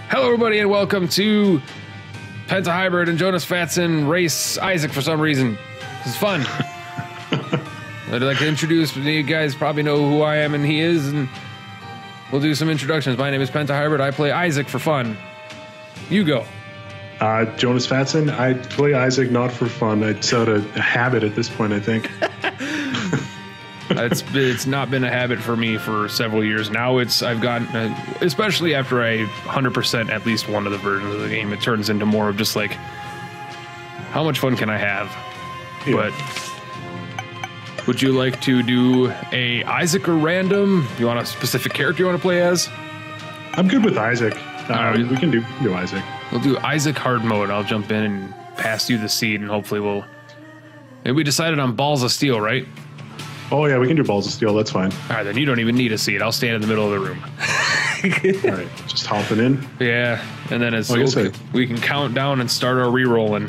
Hello, everybody, and welcome to Pentahybrid and Jonusfatson race Isaac for some reason. This is fun. I'd like to introduce, you guys probably know who I am and he is, and we'll do some introductions. My name is Pentahybrid. I play Isaac for fun. You go. Jonusfatson. I play Isaac not for fun. It's out a habit at this point, I think. It's not been a habit for me for several years now. I've gotten, especially after I 100% at least one of the versions of the game, it turns into more of just like, how much fun can I have? Yeah. But would you like to do a Isaac or random? You want a specific character you want to play as? I'm good with Isaac. We can do Isaac. We'll do Isaac hard mode. I'll jump in and pass you the seed, and hopefully we decided on balls of steel, right? Oh, yeah, we can do balls of steel. That's fine. All right, then you don't even need a seat. I'll stand in the middle of the room. All right, just hopping in. Yeah, and then we can count down and start our re-roll. And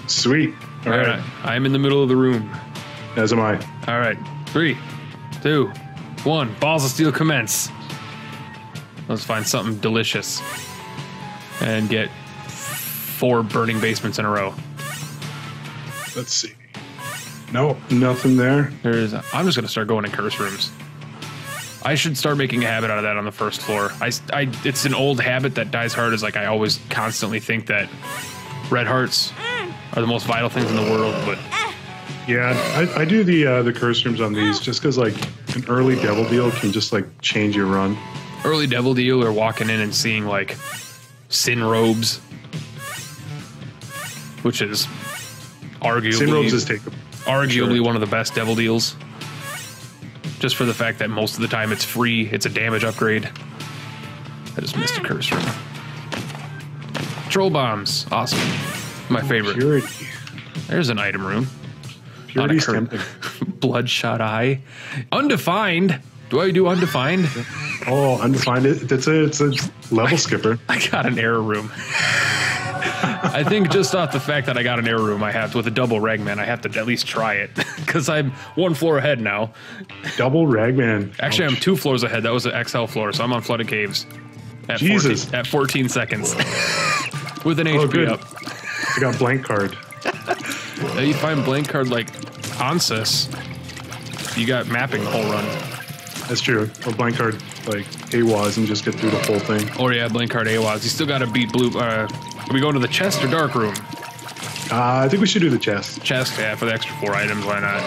sweet. All right. I'm in the middle of the room. As am I. All right, 3, 2, 1. Balls of steel commence. Let's find something delicious and get 4 burning basements in a row. Let's see. No, nothing there. I'm just gonna start going in curse rooms. I should start making a habit out of that on the first floor. It's an old habit that dies hard. Is like I always constantly think that red hearts are the most vital things in the world. But yeah, I do the curse rooms on these just because like an early devil deal can just like change your run. Early devil deal or walking in and seeing like sin robes, which is arguably sin robes is takeable. Arguably one of the best devil deals. Just for the fact that most of the time it's free, it's a damage upgrade. I just missed a curse room. Troll bombs, awesome. My favorite. Purity. There's an item room. Purity's tempting. Bloodshot eye. Undefined. Do I do undefined? Oh, undefined. It's a level skipper. I got an error room. I think just off the fact that I got an error room, I have to, with a double ragman, I have to at least try it because I'm 1 floor ahead now. Double ragman. Actually, I'm 2 floors ahead. That was an XL floor, so I'm on flooded caves at 14 seconds with an HP up. I got blank card. You find blank card like Ansys, you got mapping the whole run. That's true. Or blank card like AWAS and just get through the whole thing. Oh yeah, blank card AWAS. You still got to beat blue. Are we going to the chest or dark room? I think we should do the chest. Chest, yeah, for the extra 4 items. Why not?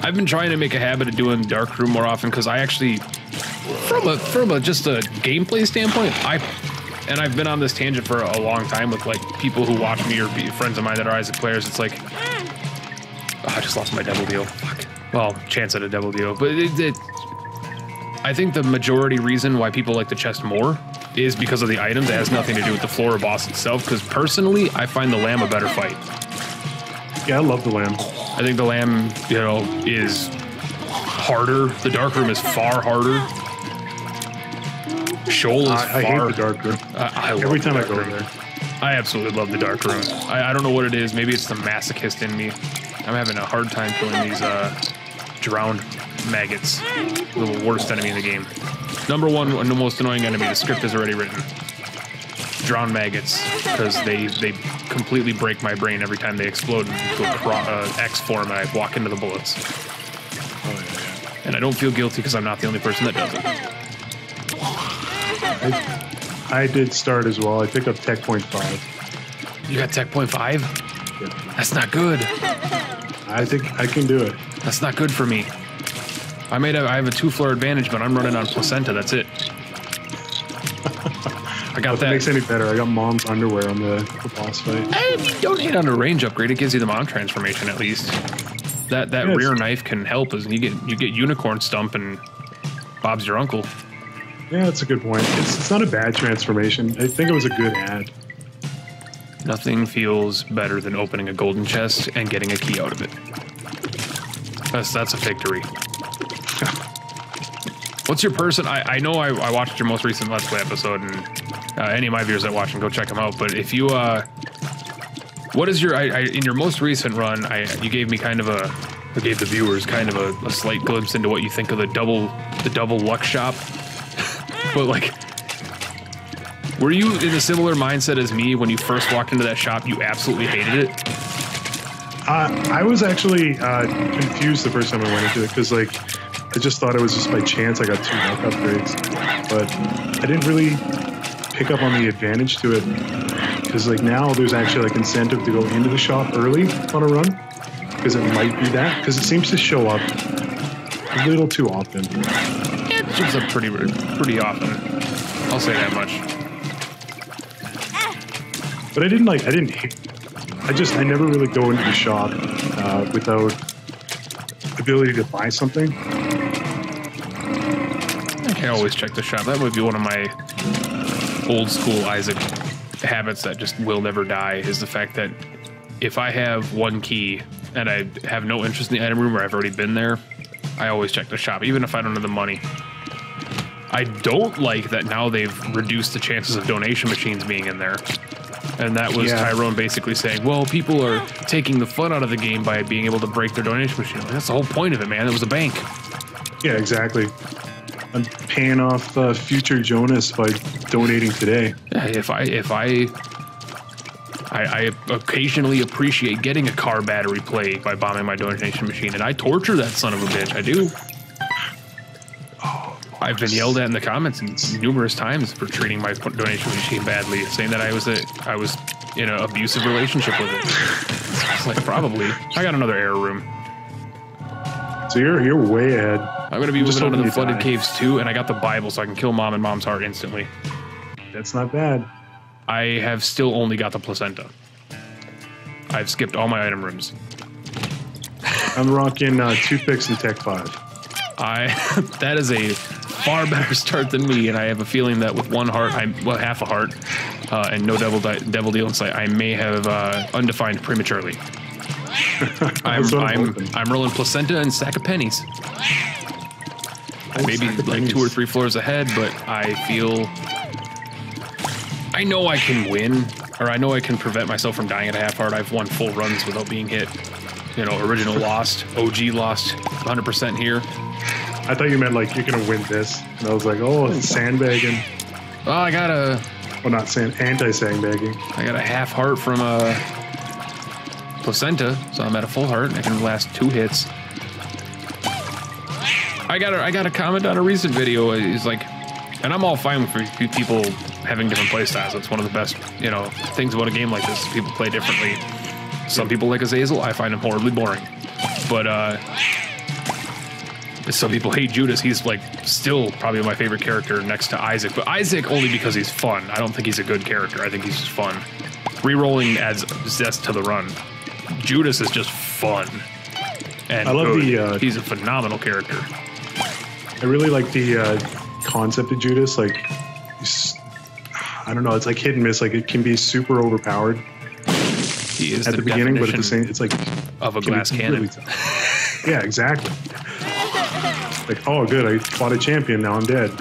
I've been trying to make a habit of doing dark room more often because I actually, from just a gameplay standpoint, I've been on this tangent for a long time with like people who watch me or friends of mine that are Isaac players. It's like, I just lost my double deal. Fuck. Well, chance at a double deal, but I think the majority reason why people like the chest more is because of the items. It has nothing to do with the floor or boss itself, because personally, I find the lamb a better fight. Yeah, I love the lamb. I think the lamb, is harder. The dark room is far harder. Shoal is I hate the dark room. Every time I go there. I absolutely love the dark room. I don't know what it is. Maybe it's the masochist in me. I'm having a hard time killing these drowned maggots. The worst enemy in the game. Number 1 and the most annoying enemy. The script is already written. Drowned maggots, because they completely break my brain every time they explode into X form and I walk into the bullets. Oh, yeah. And I don't feel guilty because I'm not the only person that does it. I did start as well. I picked up Tech Point 5. You got Tech Point 5? Yeah. That's not good. I think I can do it. That's not good for me. I have a 2 floor advantage, but I'm running on placenta. That's it. I got that. If it makes any better, I got mom's underwear on the boss fight. If you don't hit on a range upgrade, it gives you the mom transformation at least. That rear knife can help as you get unicorn stump and Bob's your uncle. Yeah, that's a good point. It's not a bad transformation. I think it was a good ad. Nothing feels better than opening a golden chest and getting a key out of it. That's a victory. What's your person? I know I watched your most recent Let's Play episode, and any of my viewers that watch them, go check them out. But if you, what is your? In your most recent run, you gave me kind of gave the viewers kind of a slight glimpse into what you think of the double luck shop. But like, Were you in a similar mindset as me when you first walked into that shop? You absolutely hated it? I was actually confused the first time I went into it because, like, I just thought it was just by chance I got 2 luck upgrades. But I didn't really pick up on the advantage to it because, like, now there's actually, like, incentive to go into the shop early on a run because it might be that because it seems to show up a little too often. It shows up pretty often. I'll say that much. But I never really go into the shop without ability to buy something. I can always check the shop. That would be one of my old school Isaac habits that just will never die, is the fact that if I have one key and I have no interest in the item room or I've already been there, I always check the shop, even if I don't have the money. I don't like that now they've reduced the chances of donation machines being in there. And that was Tyrone basically saying, well, people are taking the fun out of the game by being able to break their donation machine. That's the whole point of it, man. It was a bank. Yeah, exactly. I'm paying off future Jonas by donating today. Yeah, if I occasionally appreciate getting a car battery play by bombing my donation machine, and I torture that son of a bitch. I do. I've been yelled at in the comments numerous times for treating my donation machine badly, saying that I was in an abusive relationship with it. It's like, probably. I got another error room. So you're way ahead. I'm gonna be moving on to the flooded caves too, and I got the Bible, so I can kill Mom and Mom's heart instantly. That's not bad. I have still only got the placenta. I've skipped all my item rooms. I'm rocking toothpicks and Tech 5. That is a far better start than me, and I have a feeling that with one heart, half a heart, and no devil deal in sight, I may have undefined prematurely. I'm rolling placenta and stack of pennies. Maybe like 2 or 3 floors ahead, but I know I can win, or I know I can prevent myself from dying at a half heart. I've won full runs without being hit. You know, original lost, OG lost, 100% here. I thought you meant like you're gonna win this, and I was like, oh, it's sandbagging. Well, I got a. Well, not anti-sandbagging. I got a half heart from a placenta, so I'm at a full heart. I can last 2 hits. I got a comment on a recent video. It's like, and I'm all fine with people having different play styles. It's one of the best, you know, things about a game like this. People play differently. Some people like Azazel. I find him horribly boring. But some people hate Judas. He's like still probably my favorite character next to Isaac. But Isaac only because he's fun. I don't think he's a good character. I think he's just fun. Rerolling adds zest to the run. Judas is just fun. And I love he's a phenomenal character. I really like the concept of Judas. Like, I don't know. It's like hit and miss. Like it can be super overpowered. He is at the beginning, but at the same, it's like of a glass cannon. Really yeah, exactly. Like, oh, good, I fought a champion. Now I'm dead.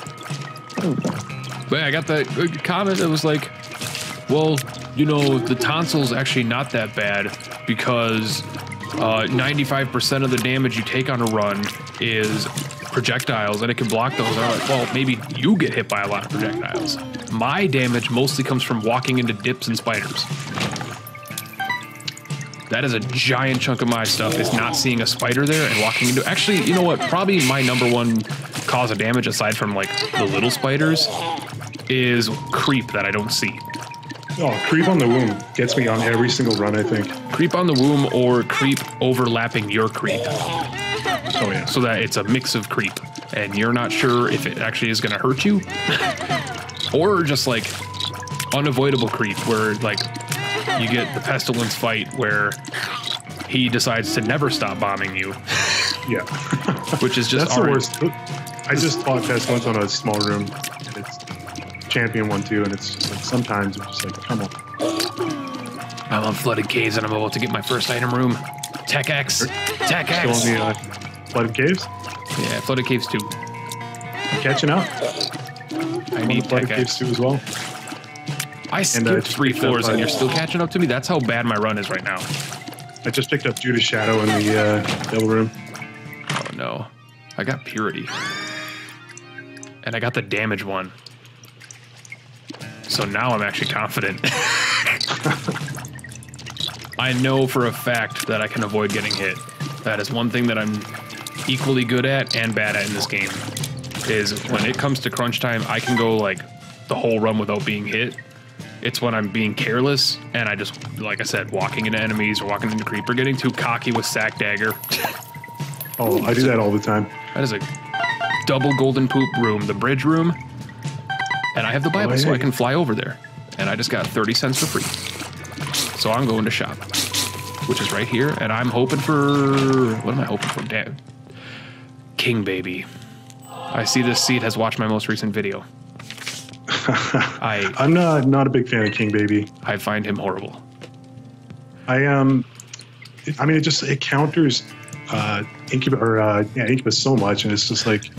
But I got that comment that was like, well, you know, the tonsil's actually not that bad because 95% of the damage you take on a run is projectiles, and it can block those. And I'm like, well, maybe you get hit by a lot of projectiles. My damage mostly comes from walking into dips and spiders. That is a giant chunk of my stuff, is not seeing a spider there and walking into... Actually, you know what? Probably my #1 cause of damage, aside from, like, the little spiders, is creep that I don't see. Oh, creep on the womb gets me on every single run, I think. Creep on the womb or creep overlapping your creep. Oh, yeah. So that it's a mix of creep, and you're not sure if it actually is going to hurt you. Or just, like, unavoidable creep, where, like... You get the pestilence fight where he decides to never stop bombing you. Yeah. Which is just the worst. I just fought pestilence on a small room. It's champion 1 too, and it's just like sometimes it's just like, come on. I'm on flooded caves and I'm about to get my first item room. Tech X. Tech X. Still on the flooded caves? Yeah, flooded caves too. I'm catching up. I need flooded caves too as well. I skipped 3 floors and you're still catching up to me? That's how bad my run is right now. I just picked up Judas Shadow in the devil room. Oh no. I got Purity. And I got the damage one. So now I'm actually confident. I know for a fact that I can avoid getting hit. That is one thing that I'm equally good at and bad at in this game, is when it comes to crunch time, I can go like the whole run without being hit. It's when I'm being careless and I just, like I said, walking into enemies or walking into creeper, getting too cocky with sack dagger. Oh, I do that all the time. That is a double golden poop room, the bridge room. And I have the Bible, so I can fly over there. And I just got 30 cents for free. So I'm going to shop, which is right here. And I'm hoping for, what am I hoping for? Damn. King Baby. I see this seed has watched my most recent video. I'm not a big fan of King Baby. I find him horrible. I mean, it counters Incubus so much, and it's just like,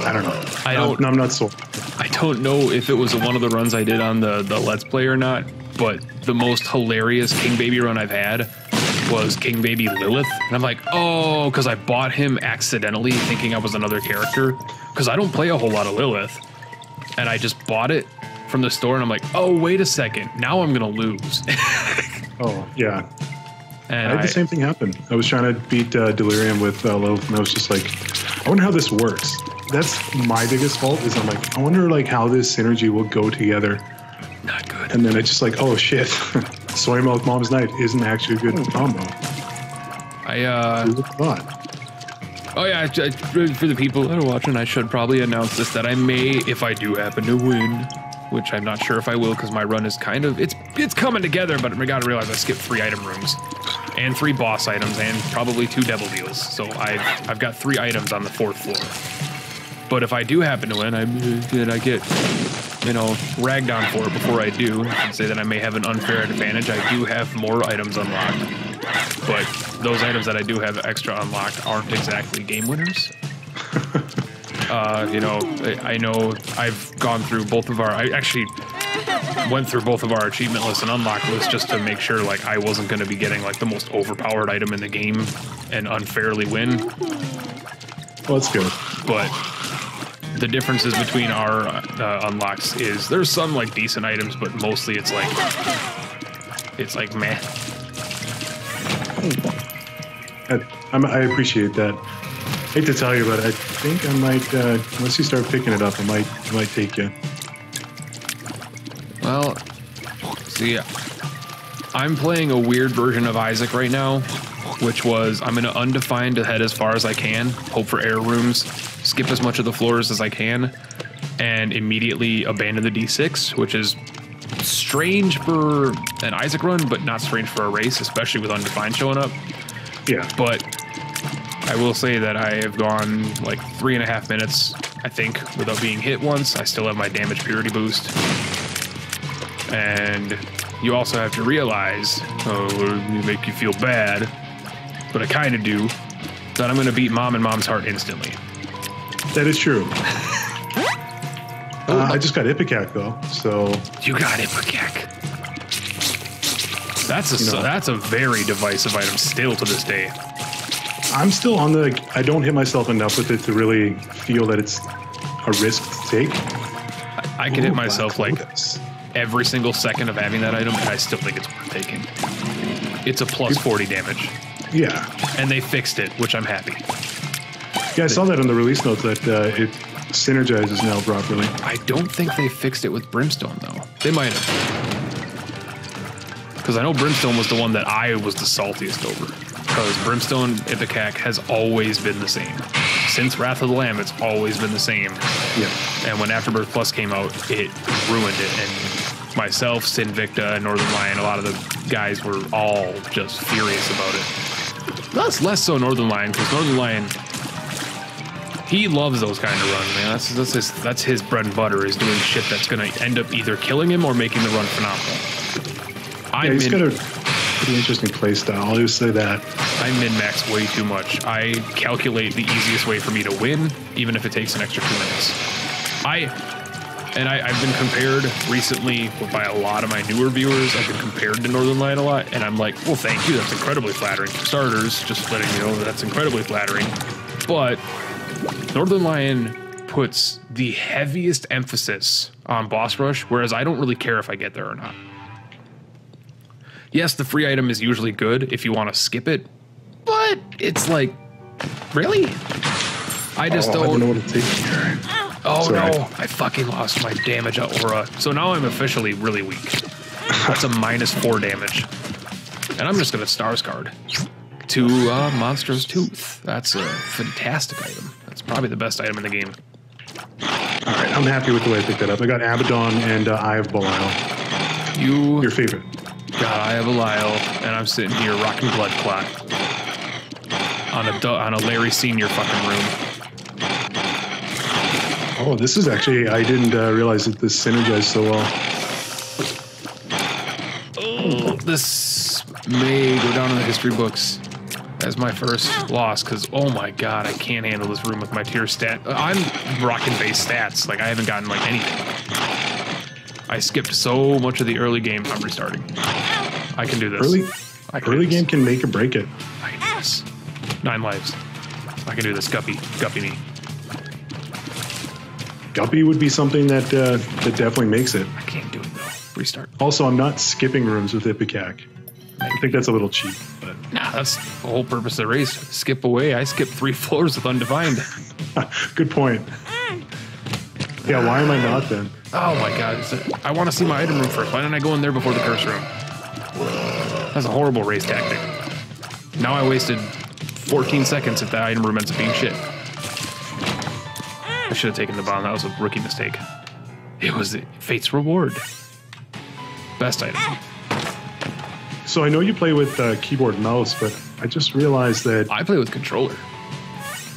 I don't know. I'm not sold. I don't know if it was one of the runs I did on the Let's Play or not, but the most hilarious King Baby run I've had was King Baby Lilith. And I'm like, oh, because I bought him accidentally thinking I was another character, because I don't play a whole lot of Lilith. And I just bought it from the store, and I'm like, oh, wait a second. Now I'm going to lose. Oh, yeah. And I had the same thing happen. I was trying to beat Delirium with Lilith, and I was just like, I wonder how this works. That's my biggest fault, is I'm like, I wonder like how this synergy will go together. Not good. And then it's just like, oh shit, Soy Milk Mom's Night isn't actually a good combo. Who thought? Oh yeah, for the people that are watching, I should probably announce this, that I may, if I do happen to win, which I'm not sure if I will, because my run is kind of, it's coming together, but I gotta realize I skipped 3 item rooms and 3 boss items and probably 2 devil deals. So I've got 3 items on the 4th floor. But if I do happen to win, I get, ragged on for it before I do, and say that I may have an unfair advantage. I do have more items unlocked, but those items that I do have extra unlocked aren't exactly game winners. I know I've gone through both of I actually went through both of our achievement lists and unlock lists just to make sure like I wasn't going to be getting like the most overpowered item in the game and unfairly win. Well, that's good. But the differences between our unlocks is there's some like decent items, but mostly it's like meh. I appreciate that. I hate to tell you, but I think I might, once you start picking it up, I might take you. Well, see, I'm playing a weird version of Isaac right now, which was I'm going to undefined to head as far as I can, hope for air rooms, skip as much of the floors as I can, and immediately abandon the D6, which is strange for an Isaac run, but not strange for a race, especially with undefined showing up. Yeah. But I will say that I have gone like 3.5 minutes, I think, without being hit once. I still have my damage purity boost. And you also have to realize, it make you feel bad, but I kind of do, that I'm going to beat Mom and Mom's heart instantly. That is true. I just got Ipecac though, so... You got Ipecac. That's a very divisive item still to this day. I'm still on I don't hit myself enough with it to really feel that it's a risk to take. I can hit myself like every single second of having that item, and I still think it's worth taking. It's a plus 40 damage. Yeah. And they fixed it, which I'm happy. Yeah, I saw that in the release notes that it synergizes now properly. I don't think they fixed it with Brimstone, though. They might have. Because I know Brimstone was the one that I was the saltiest over. Because Brimstone Ipecac has always been the same. Since Wrath of the Lamb, it's always been the same. Yeah. And when Afterbirth Plus came out, it ruined it. And myself, Sinvicta, and Northern Lion, a lot of the guys were all just furious about it. That's less so Northern Lion, because Northern Lion, he loves those kind of runs, man. That's his bread and butter, is doing shit that's going to end up either killing him or making the run phenomenal. He's got a pretty interesting play style, I'll just say that. I min-max way too much. I calculate the easiest way for me to win, even if it takes an extra 2 minutes. I've been compared recently by a lot of my newer viewers. I've been compared to Northern Lion a lot, and I'm like, well, thank you. That's incredibly flattering. For starters, just letting you know that's incredibly flattering. But Northern Lion puts the heaviest emphasis on boss rush, whereas I don't really care if I get there or not. Yes, the free item is usually good if you want to skip it, but it's like, really? I just don't. I don't know what to take here. Oh no, I fucking lost my damage aura. So now I'm officially really weak. That's a -4 damage. And I'm just gonna Star Scarred to Monster's Tooth. That's a fantastic item. That's probably the best item in the game. All right, I'm happy with the way I picked that up. I got Abaddon and Eye of Belial. Your favorite. Got Eye of Belial, and I'm sitting here rocking Blood Clot on a Larry Senior fucking room. Oh, this is actually, I didn't realize that this synergized so well. Oh, this may go down in the history books as my first loss, because, oh my god, I can't handle this room with my tier stat. I'm rocking base stats, like I haven't gotten like anything. I skipped so much of the early game, I'm restarting. I can do this. Early game can make or break it. I can do this. 9 lives. I can do this, Guppy me. Guppy would be something that that definitely makes it. I can't do it though. Restart. Also, I'm not skipping rooms with Ipecac. I think that's a little cheap, but nah, that's the whole purpose of the race. Skip away. I skipped 3 floors with Undefined. Good point. Yeah, why am I not then? Oh my god. I want to see my item room first. Why didn't I go in there before the curse room? That's a horrible race tactic. Now I wasted 14 seconds if that item room ends up being shit. I should have taken the bomb. That was a rookie mistake. It was Fate's Reward. Best item. So I know you play with keyboard and mouse, but I just realized that I play with controller.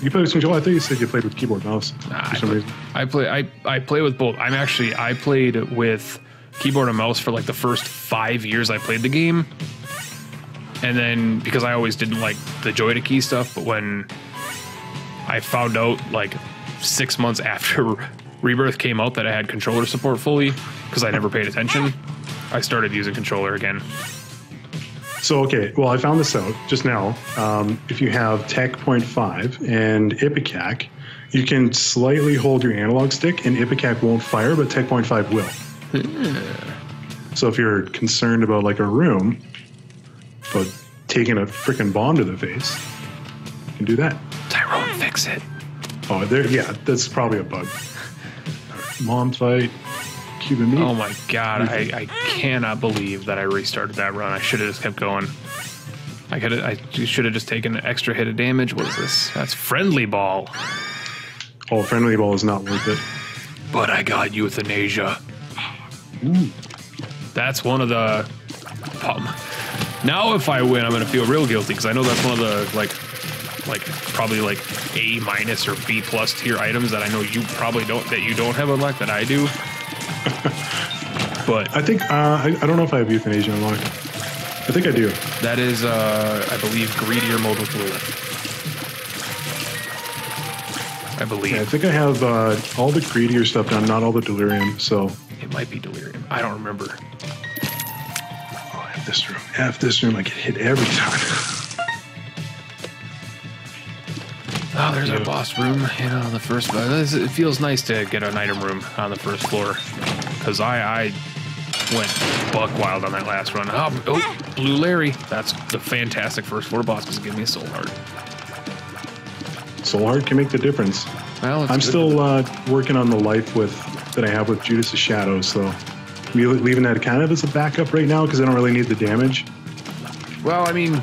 You play with controller? I thought you said you played with keyboard and mouse for some reason. I play with both. I played with keyboard and mouse for like the first 5 years I played the game. And then because I always didn't like the joy to key stuff, but when I found out like 6 months after Rebirth came out that I had controller support fully, because I never paid attention, I started using controller again. So, okay, well, I found this out just now. If you have Tech 0.5 and Ipecac, you can slightly hold your analog stick and Ipecac won't fire, but Tech 0.5 will. So if you're concerned about like a room, but taking a freaking bomb to the face, you can do that. Tyrone, fix it. Oh, there, yeah, that's probably a bug. Mom fight, Cuban meat. Oh my god, I cannot believe that I restarted that run. I should have just kept going. I should have just taken an extra hit of damage. What is this? That's Friendly Ball. Oh, Friendly Ball is not worth it. But I got Euthanasia. Ooh. That's one of the... Now if I win, I'm going to feel real guilty, because I know that's one of the, like probably like A- or B+ tier items that I know you probably don't have unlocked that I do. But I think I don't know if I have Euthanasia unlocked. I think I do. That is I believe greedier mode with blue. I believe. Yeah, I think I have all the greedier stuff done, not all the delirium. So it might be delirium. I don't remember. Oh, F this room. I get hit every time. Oh, there's our boss room. You know, the first. It feels nice to get an item room on the first floor, because I went buck wild on that last run. Oh, Blue Larry. That's the fantastic first floor boss. Because it gave me a soul heart. Soul heart can make the difference. Well, I'm still working on the life that I have with Judas' Shadow, so I'm leaving that kind of as a backup right now because I don't really need the damage. Well, I mean,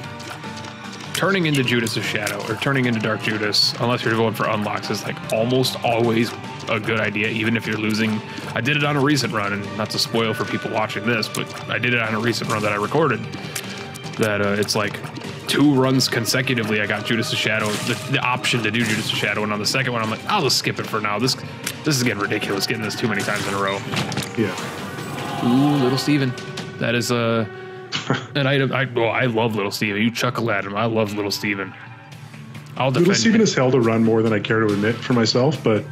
turning into Judas' Shadow or turning into Dark Judas, unless you're going for unlocks, is like almost always a good idea, even if you're losing. I did it on a recent run, and not to spoil for people watching this, but I did it on a recent run that I recorded. That it's like 2 runs consecutively, I got Judas' Shadow, the option to do Judas' Shadow, and on the second one, I'm like, I'll just skip it for now. This is getting ridiculous, getting this too many times in a row. Yeah. Ooh, Little Steven. That is an item. I love Little Steven. You chuckle at him. I love Little Steven. I'll defend Little Steven him. has held a run more than I care to admit for myself, but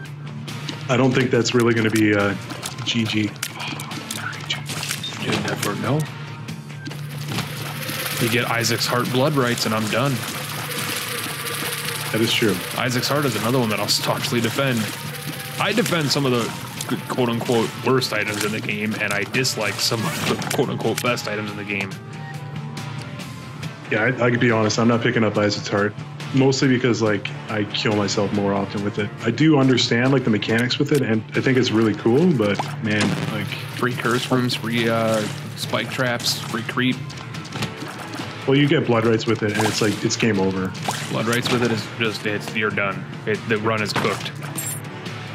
I don't think that's really going to be GG. You never know. You get Isaac's Heart blood rights, and I'm done. That is true. Isaac's Heart is another one that I'll staunchly defend. I defend some of the quote-unquote worst items in the game, and I dislike some of the quote-unquote best items in the game. Yeah, I could be honest. I'm not picking up Isaac's Heart, mostly because like I kill myself more often with it. I do understand like the mechanics with it, and I think it's really cool. But man, like free curse rooms, free spike traps, free creep. Well, you get blood rights with it, and it's like it's game over. Blood rights with it is just you're done. The run is cooked.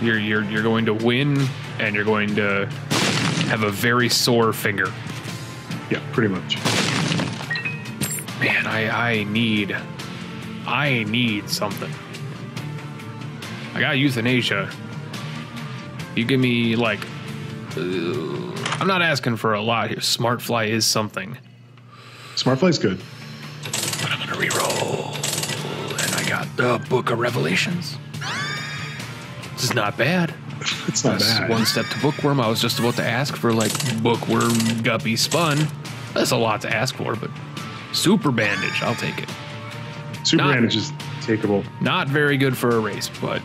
You're going to win, and you're going to have a very sore finger. Yeah, pretty much. Man, I need something. I got euthanasia. You give me like, I'm not asking for a lot here. Smartfly is something. Smartfly's good. But I'm gonna reroll, and I got the Book of Revelations. This is not bad. It's not bad. One step to Bookworm. I was just about to ask for like Bookworm Guppy Spun. That's a lot to ask for, but Super Bandage, I'll take it. Super Bandage is takeable. Not very good for a race, but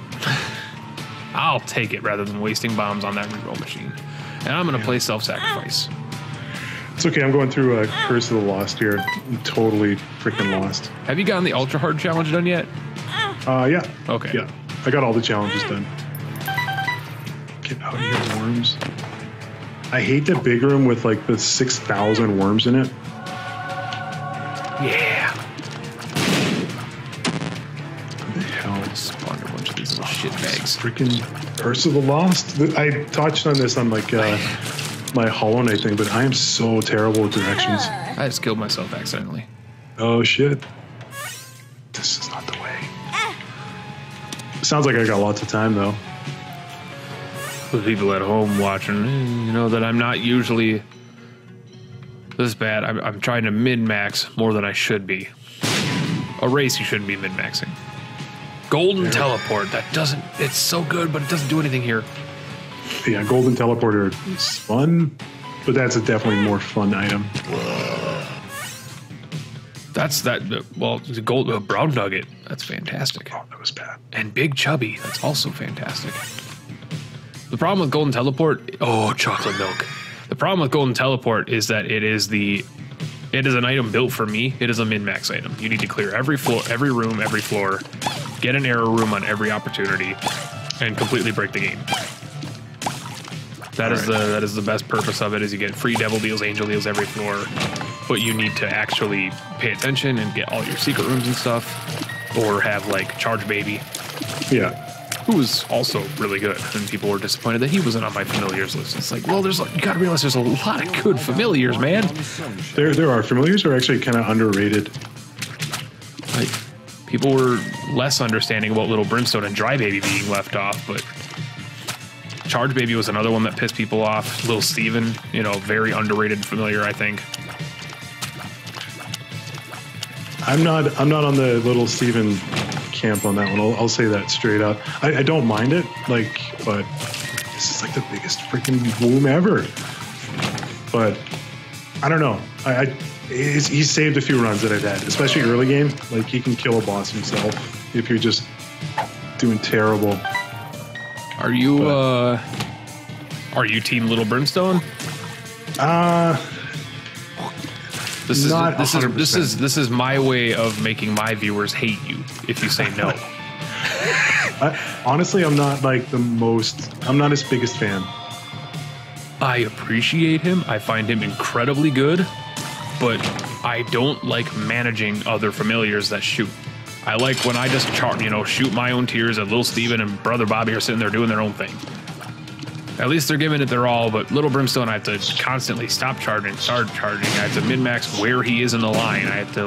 I'll take it rather than wasting bombs on that reroll machine. And I'm going to play Self-Sacrifice. It's okay. I'm going through a Curse of the Lost here. I'm totally freaking lost. Have you gotten the Ultra Hard challenge done yet? Yeah. Okay. Yeah. I got all the challenges done. Get out of here, worms. I hate the big room with like the 6,000 worms in it. Yeah. What the hell? Spawned a bunch of these little shit bags. Freaking Curse of the Lost. I touched on this on like my Hollow Knight thing, but I am so terrible with directions. I just killed myself accidentally. Oh shit. This is not the way. Sounds like I got lots of time though. The people at home watching, you know that I'm not usually this bad. I'm trying to min-max more than I should be. A race you shouldn't be min-maxing. Golden Teleport, that doesn't, it's so good, but it doesn't do anything here. Yeah, Golden Teleporter is fun, but that's a definitely more fun item. That's the gold brown nugget. That's fantastic. Oh, that was bad. And Big Chubby, that's also fantastic. The problem with Golden Teleport, chocolate milk. The problem with Golden Teleport is that it is an item built for me. It is a min-max item. You need to clear every floor, every room, every floor, get an error room on every opportunity, and completely break the game. That is the best purpose of it. Is you get free devil deals, angel deals every floor, but you need to actually pay attention and get all your secret rooms and stuff, or have like Charge Baby. Yeah. Who was also really good, and people were disappointed that he wasn't on my familiars list. It's like, well, you gotta realize there's a lot of good familiars, man. There are familiars are actually kind of underrated. Like, people were less understanding about Little Brimstone and Dry Baby being left off, but Charge Baby was another one that pissed people off. Little Steven, very underrated familiar, I think. I'm not on the Little Steven camp on that one. I'll say that straight up. I don't mind it, but this is like the biggest freaking boom ever. But I don't know. He saved a few runs that I've had, especially early game. Like, he can kill a boss himself if you're just doing terrible. Are you Team Little Brimstone? This is my way of making my viewers hate you if you say no. Honestly, I'm not I'm not his biggest fan. I appreciate him. I find him incredibly good, but I don't like managing other familiars that shoot. I like when I just shoot my own tiers, and Little Steven and Brother Bobby are sitting there doing their own thing. At least they're giving it their all, but Little Brimstone, I have to constantly stop charging, start charging. I have to min-max where he is in the line. I have to,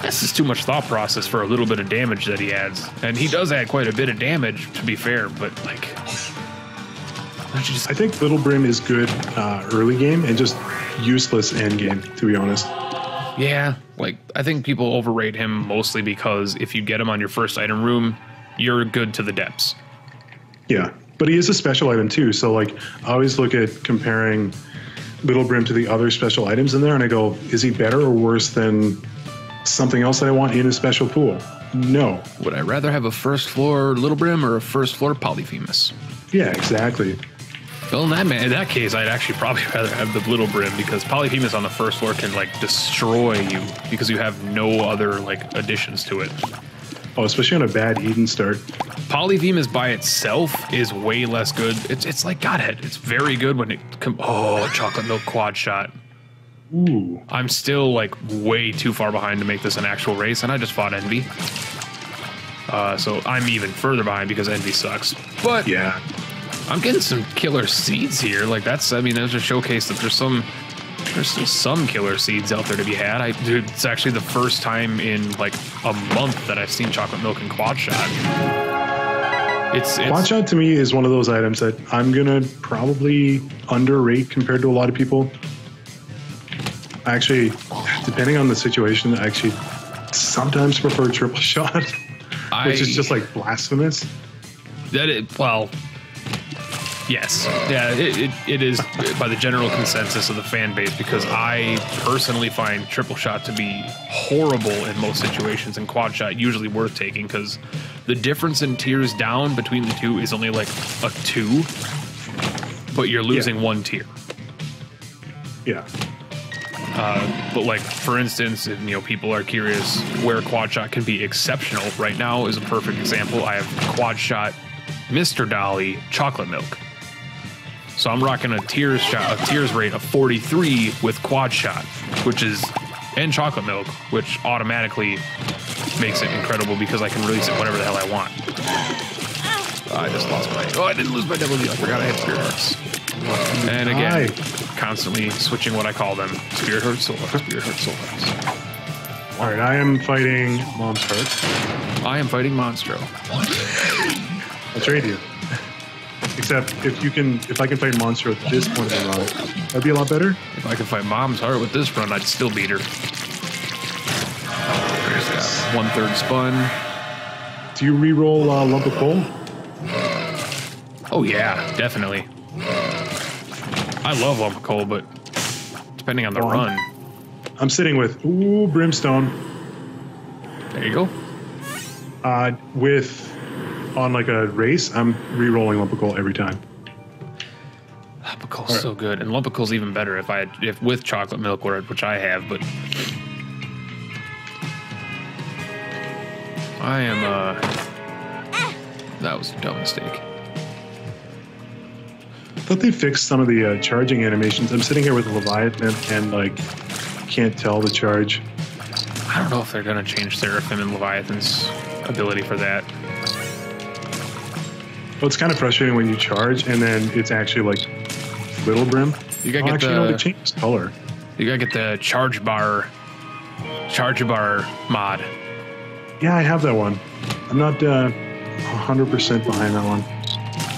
this is too much thought process for a little bit of damage that he adds. And he does add quite a bit of damage, to be fair, but, I think Little Brim is good early game and just useless end game, to be honest. Yeah, I think people overrate him mostly because if you get him on your first item room, you're good to the depths. Yeah. But he is a special item too, so I always look at comparing Little Brim to the other special items in there, and I go, is he better or worse than something else that I want in a special pool? No. Would I rather have a first floor Little Brim or a first floor Polyphemus? Yeah, exactly. Well, in that case, I'd actually probably rather have the Little Brim because Polyphemus on the first floor can like destroy you because you have no other like additions to it. Oh, especially on a bad Eden start. Polyphemus by itself is way less good. It's like Godhead. It's very good when it chocolate milk quad shot. Ooh. I'm still like way too far behind to make this an actual race, and I just fought Envy. So I'm even further behind because Envy sucks. But yeah, I'm getting some killer seeds here. Like there's a showcase that there's still some killer seeds out there to be had. Dude, it's actually the first time in like a month that I've seen chocolate milk and quad shot. Quad shot to me is one of those items that I'm gonna probably underrate compared to a lot of people. Actually, depending on the situation, I actually sometimes prefer triple shot, which is just like blasphemous. Yes. Yeah, it is by the general consensus of the fan base because I personally find triple shot to be horrible in most situations and quad shot usually worth taking because the difference in tiers down between the two is only like a 2, but you're losing 1 tier. Yeah. But like, for instance, if, people are curious where quad shot can be exceptional, right now is a perfect example. I have quad shot Mr. Dolly chocolate milk. So I'm rocking a tiers rate of 43 with quad shot, and chocolate milk, which automatically makes it incredible because I can release it whenever the hell I want. I just lost I didn't lose my W. I forgot I had Spirit Hearts. And again, constantly switching what I call them. Spirit Heart, Soul Heart, Spirit Heart, Soul Hearts. All right, I am fighting Mom's Heart. I am fighting Monstro. I'll trade you. Except if I can fight Monstro at this point in the run, that'd be a lot better. If I could fight Mom's Heart with this run, I'd still beat her. There's that 1/3 spun. Do you re-roll Lump of Coal? Oh yeah, definitely. I love Lump of Coal, but depending on the run. I'm sitting with Brimstone. There you go. On like a race, I'm re-rolling Lump of Coal every time. Lump of Coal's so good, and Lump of Coal's even better if with chocolate milk, which I have. But I am. That was a dumb mistake. I thought they fixed some of the charging animations. I'm sitting here with a Leviathan and like can't tell the charge. I don't know if they're gonna change Seraphim and Leviathan's ability for that. Well, it's kind of frustrating when you charge and then it's actually like Little Brim. You gotta get they changed color. You gotta get the charge bar mod. Yeah, I have that one. I'm not 100% behind that one.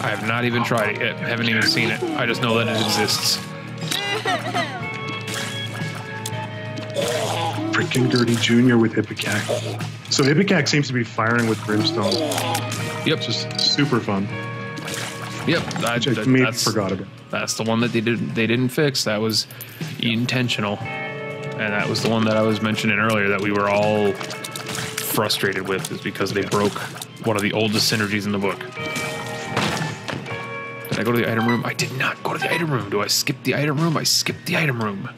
I have not even tried it yet. I haven't even seen it. I just know that it exists. Freaking Gertie Jr. with Ipecac. So Ipecac seems to be firing with Brimstone. Yep. Just super fun. Yep. Forgot about. That's the one that they didn't fix. That was intentional. And that was the one that I was mentioning earlier that we were all frustrated with, is because they broke one of the oldest synergies in the book. Did I go to the item room? I did not go to the item room. Do I skip the item room? I skipped the item room.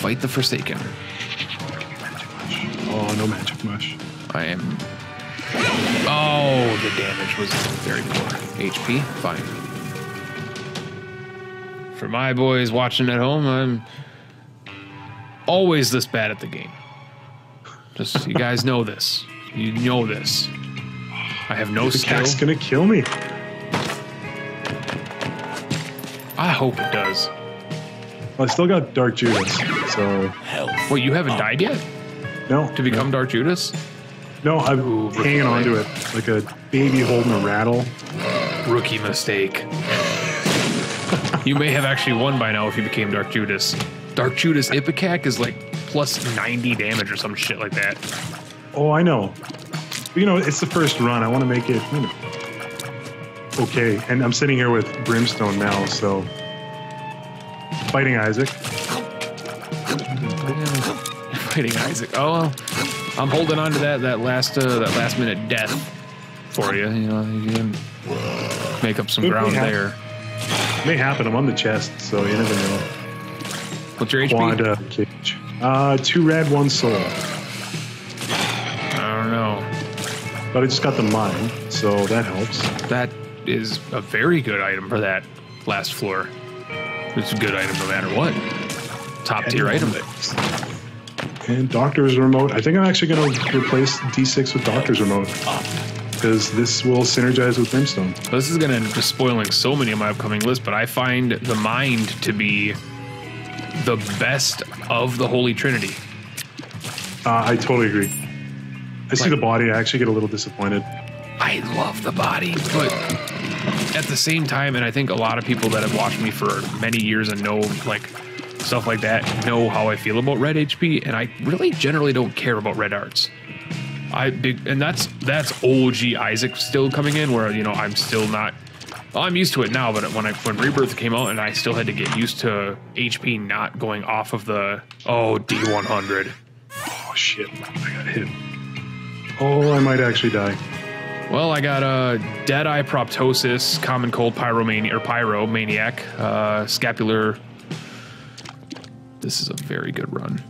Fight the Forsaken. Oh, no magic mush. I am... Oh, the damage was very poor. HP? Fine. For my boys watching at home, I'm always this bad at the game. Just, you guys know this. You know this. I have no skill. The cat's gonna kill me. I hope it does. Well, I still got Dark Judas, so... Wait, you haven't died yet? No. To become Dark Judas? No, I'm hanging on to it like a baby holding a rattle. Rookie mistake. You may have actually won by now if you became Dark Judas. Dark Judas Ipecac is like plus 90 damage or some shit like that. Oh, I know. But, it's the first run. I want to make it, okay. And I'm sitting here with Brimstone now, so... Fighting Isaac. Fighting Isaac. Oh, well. I'm holding on to that last minute death for you. You know, you can make up some ground there. May happen. I'm on the chest, so you never know. What's your HP? Quad cage. 2 red, 1 soul. I don't know. But I just got the mine, so that helps. That is a very good item for that last floor. It's a good item no matter what. Top tier item. And Doctor's Remote. I think I'm actually going to replace D6 with Doctor's Remote. Because this will synergize with Brimstone. This is going to end up just spoiling so many of my upcoming lists, but I find the Mind to be the best of the Holy Trinity. I totally agree. I see the body, I actually get a little disappointed. I love the body, but at the same time, and I think a lot of people that have watched me for many years and know like stuff like that know how I feel about red HP, and I really generally don't care about red arts. And that's OG Isaac still coming in, where you know I'm still not. Well, I'm used to it now, but when Rebirth came out, and I still had to get used to HP not going off of the D100. Oh shit! I got hit. Oh, I might actually die. Well, I got Deadeye Proptosis, Common Cold Pyromaniac, Scapular. This is a very good run.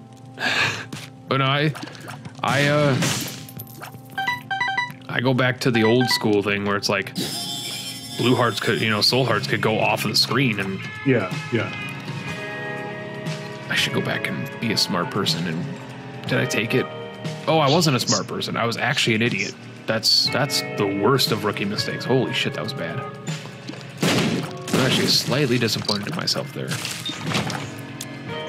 But I go back to the old school thing where it's like blue hearts could, soul hearts could go off of the screen, and yeah. I should go back and be a smart person. And did I take it? Oh, I wasn't a smart person. I was actually an idiot. That's the worst of rookie mistakes. Holy shit, that was bad. I'm actually slightly disappointed in myself there.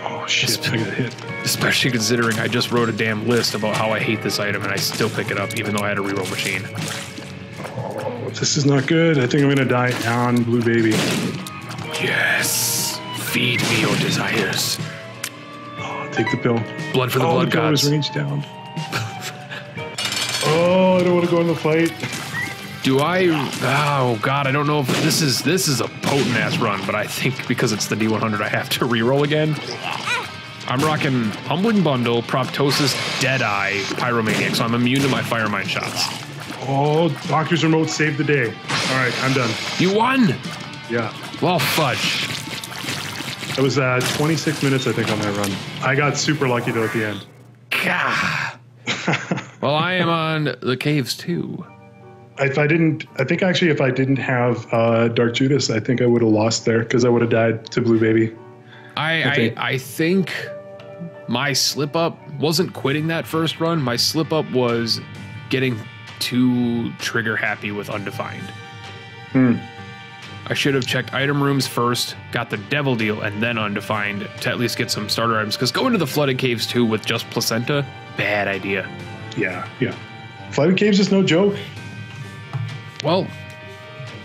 Oh shit, I got hit. Especially considering I just wrote a damn list about how I hate this item and I still pick it up even though I had a reroll machine. Oh, this is not good. I think I'm gonna die on Blue Baby. Yes! Feed me your desires. Oh, take the pill. Blood for the blood gods. Was ranged down. Oh, I don't want to go in the fight. Do I? Oh god, I don't know if this is a potent ass run, but I think because it's the D100, I have to reroll again. I'm rocking Humbling Bundle, Proptosis, Deadeye, Pyromaniac, so I'm immune to my Fire Mine shots. Oh, Doctor's Remote saved the day. All right, I'm done. You won. Yeah. Well, fudge. It was 26 minutes, I think, on that run. I got super lucky though at the end. Gah. Well, I am on the caves too. If I didn't have Dark Judas, I think I would have lost there because I would have died to Blue Baby. I think my slip up wasn't quitting that first run. My slip up was getting too trigger happy with Undefined. I should have checked item rooms first, got the Devil Deal, and then Undefined to at least get some starter items. Because going to the Flooded Caves too with just Placenta, bad idea. Yeah. Flooded Caves is no joke. Well,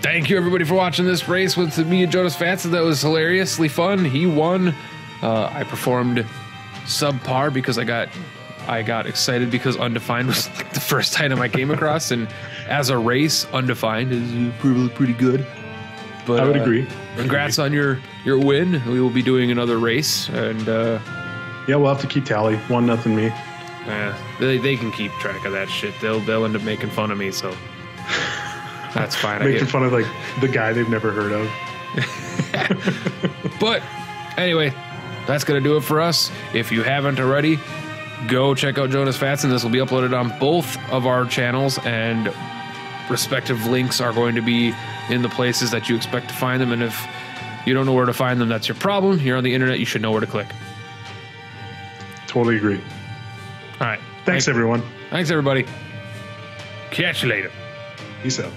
thank you everybody for watching this race with me and Jonusfatson. That was hilariously fun. He won. I performed subpar because I got excited because Undefined was like the first item I came across, and as a race, Undefined is pretty good. But I would agree. Congrats on your win. We will be doing another race, and yeah, we'll have to keep tally. 1-0 me. They can keep track of that shit. They'll end up making fun of me, so that's fine. Making fun of like the guy they've never heard of. But anyway, that's gonna do it for us. If you haven't already, go check out Jonusfatson. This will be uploaded on both of our channels, and respective links are going to be in the places that you expect to find them. And if you don't know where to find them, that's your problem. You're on the internet, you should know where to click. Totally agree. All right. Thanks everyone. Thanks everybody. Catch you later. Peace out.